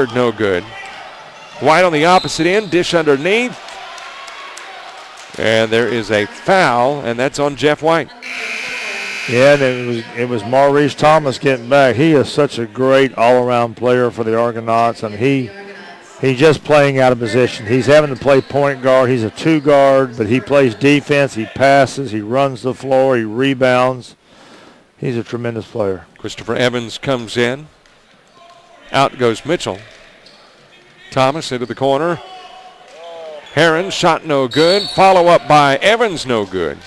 No good. White on the opposite end, dish underneath. And there is a foul, and that's on Jeff White. Yeah, and it was Maurice Thomas getting back. He is such a great all-around player for the Argonauts, and he's just playing out of position. He's having to play point guard. He's a two guard, but he plays defense. He passes. He runs the floor. He rebounds. He's a tremendous player. Christopher Evans comes in. Out goes Mitchell. Thomas into the corner. Heron shot no good. Follow up by Evans, no good.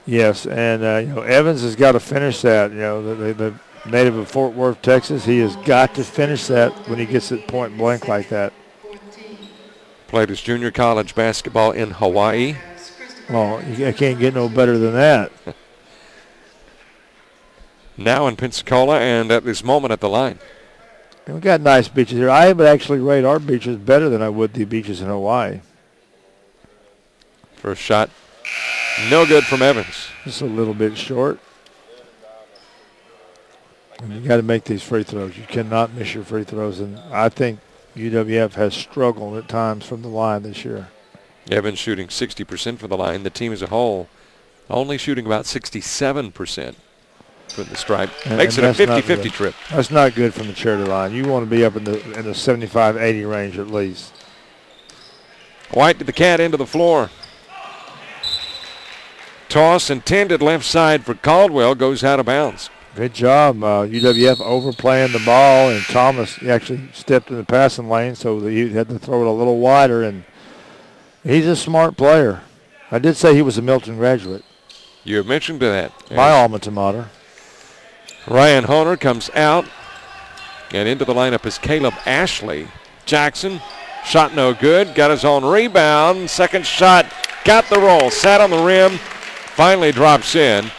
Yes, and Evans has got to finish that. The native of Fort Worth, Texas, he has got to finish that when he gets it point blank like that. Played his junior college basketball in Hawaii. Well, I can't get no better than that. Now in Pensacola and at this moment at the line. And we got nice beaches here. I would actually rate our beaches better than I would the beaches in Hawaii. First shot, no good from Evans. Just a little bit short. And you got to make these free throws. You cannot miss your free throws. And I think UWF has struggled at times from the line this year. Evans shooting 60% from the line. The team as a whole only shooting about 67%. From the stripe. Makes it a 50-50 trip. That's not good from the charity line. You want to be up in the 75-80 range at least. White to the cat into the floor. Toss intended left side for Caldwell, goes out of bounds. Good job. UWF overplaying the ball, and Thomas actually stepped in the passing lane, so he had to throw it a little wider, and he's a smart player. I did say he was a Milton graduate. You mentioned that. My alma mater. Ryan Honer comes out, and into the lineup is Caleb Ashley. Jackson, shot no good, got his own rebound. Second shot, got the roll, sat on the rim, finally drops in.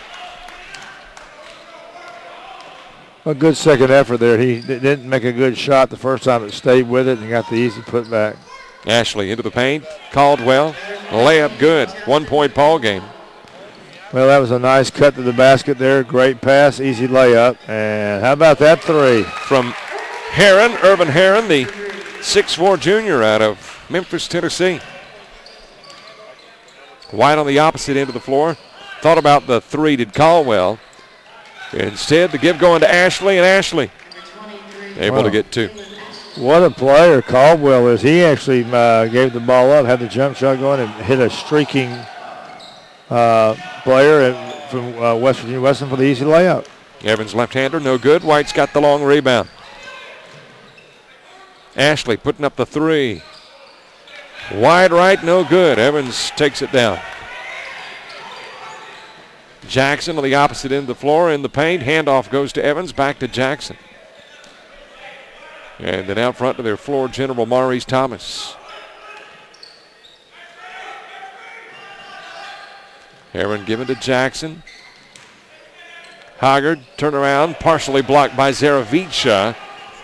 A good second effort there. He didn't make a good shot the first time, but stayed with it and got the easy putback. Ashley into the paint. Caldwell, layup good. 1 point ball game. Well, that was a nice cut to the basket there. Great pass, easy layup. And how about that three? From Heron, Urban Heron, the 6'4 junior out of Memphis, Tennessee. White on the opposite end of the floor. Thought about the three, did Caldwell. Instead, the give going to Ashley, and Ashley able to get two. What a player Caldwell is. He actually gave the ball up, had the jump shot going, and hit a streaking player from West Virginia Western for the easy layup. Evans left-hander, no good. White's got the long rebound. Ashley putting up the three. Wide right, no good. Evans takes it down. Jackson on the opposite end of the floor in the paint. Handoff goes to Evans, back to Jackson. And then out front to their floor general, Maurice Thomas. Heron given to Jackson. Hoggard, turnaround, partially blocked by Zaravica.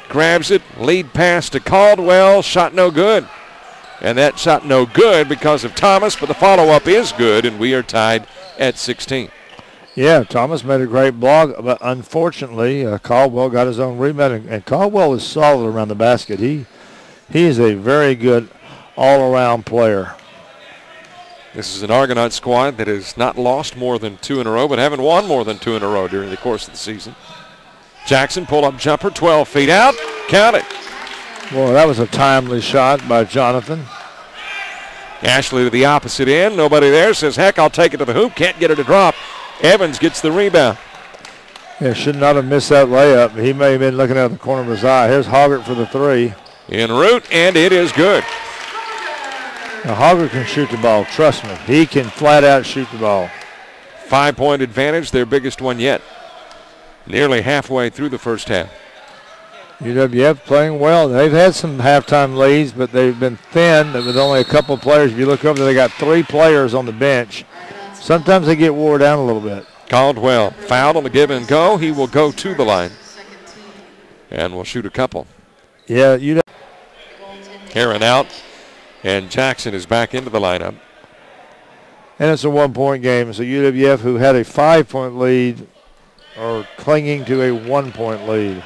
Grabs it, lead pass to Caldwell, shot no good. And that shot no good because of Thomas, but the follow-up is good, and we are tied at 16. Yeah, Thomas made a great block, but unfortunately, Caldwell got his own rebound, and Caldwell is solid around the basket. He is a very good all-around player. This is an Argonaut squad that has not lost more than two in a row, but haven't won more than two in a row during the course of the season. Jackson, pull-up jumper, 12 feet out. Count it. Boy, that was a timely shot by Jonathan. Ashley to the opposite end. Nobody there. Says, heck, I'll take it to the hoop. Can't get it to drop. Evans gets the rebound. Yeah, should not have missed that layup. He may have been looking out of the corner of his eye. Here's Hoggart for the three. En route, and it is good. Now, Hoggart can shoot the ball. Trust me. He can flat out shoot the ball. 5-point advantage, their biggest one yet. Nearly halfway through the first half. UWF playing well. They've had some halftime leads, but they've been thin with only a couple of players. If you look over there, they got 3 players on the bench. Sometimes they get wore down a little bit. Caldwell fouled on the give and go. He will go to the line and will shoot a couple. Yeah, Heron out, and Jackson is back into the lineup. And it's a 1-point game. So UWF, who had a 5-point lead, are clinging to a 1-point lead.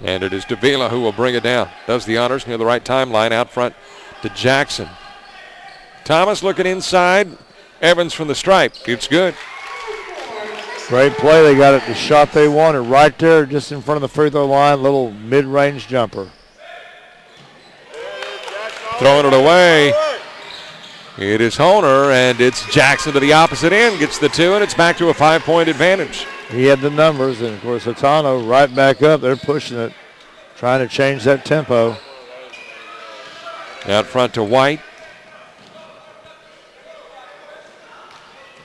And it is Davila who will bring it down. Does the honors near the right timeline out front to Jackson. Thomas looking inside. Evans from the stripe. It's good. Great play. They got it the shot they wanted right there just in front of the free throw line. Little mid-range jumper. Throwing it away. It is Honer, and it's Jackson to the opposite end. Gets the 2, and it's back to a 5-point advantage. He had the numbers, and, of course, Hatano right back up. They're pushing it, trying to change that tempo. Out front to White.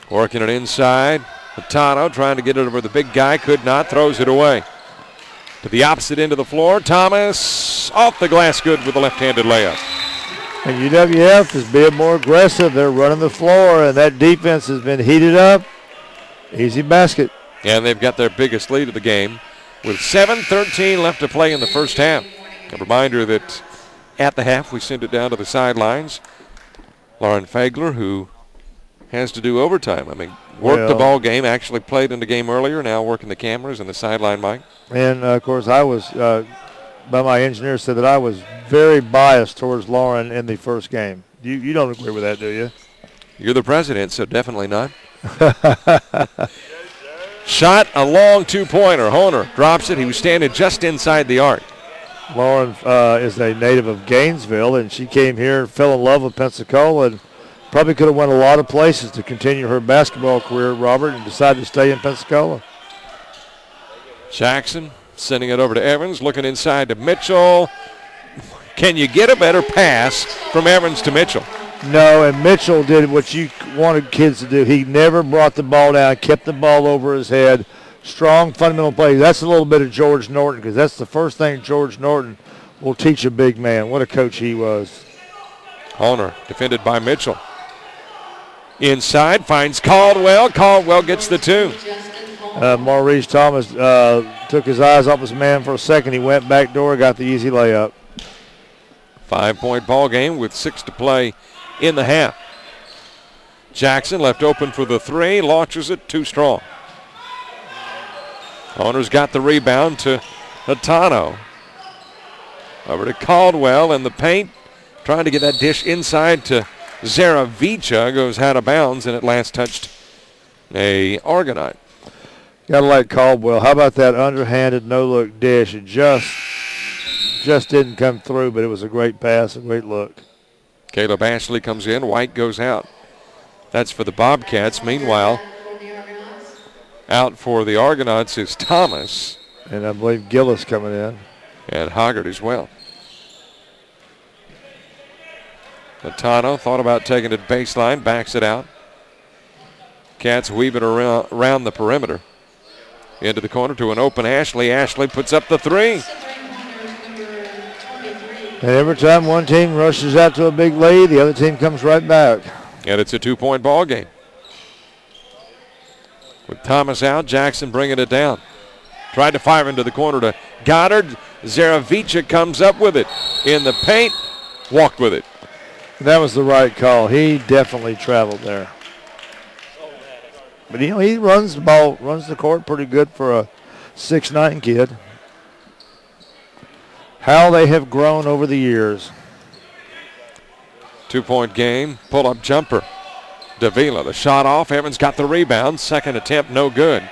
Working it inside. Hatano trying to get it over the big guy. Could not. Throws it away. To the opposite end of the floor. Thomas off the glass good with the left-handed layup. And UWF is being more aggressive. They're running the floor, and that defense has been heated up. Easy basket. And they've got their biggest lead of the game with 7:13 left to play in the first half. A reminder that at the half we send it down to the sidelines. Lauren Fagler, who has to do overtime. I mean, worked the ball game, actually played in the game earlier, now working the cameras and the sideline mic. And, of course, I was, by my engineer, said that I was very biased towards Lauren in the first game. You don't agree with that, do you? You're the president, so definitely not. Shot, a long two-pointer. Honer drops it. He was standing just inside the arc. Lauren is a native of Gainesville, and she came here and fell in love with Pensacola and probably could have went a lot of places to continue her basketball career, Robert, and decided to stay in Pensacola. Jackson sending it over to Evans, looking inside to Mitchell. Can you get a better pass from Evans to Mitchell? No, and Mitchell did what you wanted kids to do. He never brought the ball down, kept the ball over his head. Strong fundamental play. That's a little bit of George Norton, because that's the first thing George Norton will teach a big man. What a coach he was. Honer defended by Mitchell. Inside, finds Caldwell. Caldwell gets the 2. Maurice Thomas took his eyes off his man for a second. He went back door, got the easy layup. 5-point ball game with 6 to play in the half. Jackson left open for the 3, launches it too strong. Honer's got the rebound to Hatano. Over to Caldwell in the paint, trying to get that dish inside to Zaravica. Goes out of bounds, and at last touched a Argonaut. Got to like Caldwell. How about that underhanded no-look dish? It just didn't come through, but it was a great pass, a great look. Caleb Ashley comes in. White goes out. That's for the Bobcats. Meanwhile, out for the Argonauts is Thomas. And I believe Gillis coming in. And Hoggart as well. Hatano thought about taking it baseline, backs it out. Cats weave it around the perimeter. Into the corner to an open Ashley. Ashley puts up the 3. And every time one team rushes out to a big lead, the other team comes right back. And it's a 2-point ball game. With Thomas out, Jackson bringing it down. Tried to fire into the corner to Goddard. Zaravica comes up with it in the paint. Walked with it. That was the right call. He definitely traveled there. But, he runs the ball, runs the court pretty good for a 6'9" kid. How they have grown over the years. 2-point game, pull-up jumper. Davila, the shot off. Evans got the rebound. Second attempt, no good.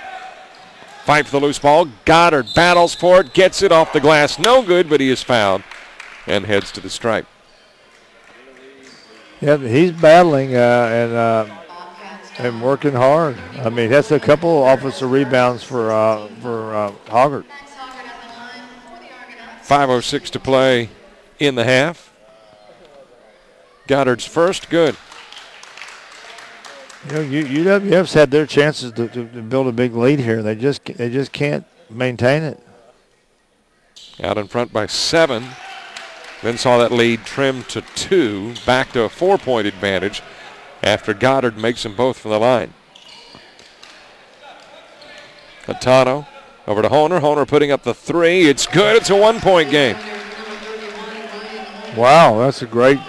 Fight for the loose ball. Goddard battles for it, gets it off the glass. No good, but he is fouled and heads to the stripe. Yeah, he's battling and working hard. I mean, that's a couple offensive rebounds for Hoggart. 5:06 to play in the half. Goddard's first, good. UWF's had their chances to build a big lead here. They just can't maintain it. Out in front by 7. Then saw that lead trimmed to 2. Back to a 4-point advantage after Goddard makes them both from the line. Hatano over to Honer. Honer putting up the 3. It's good. It's a 1-point game. Wow, that's a great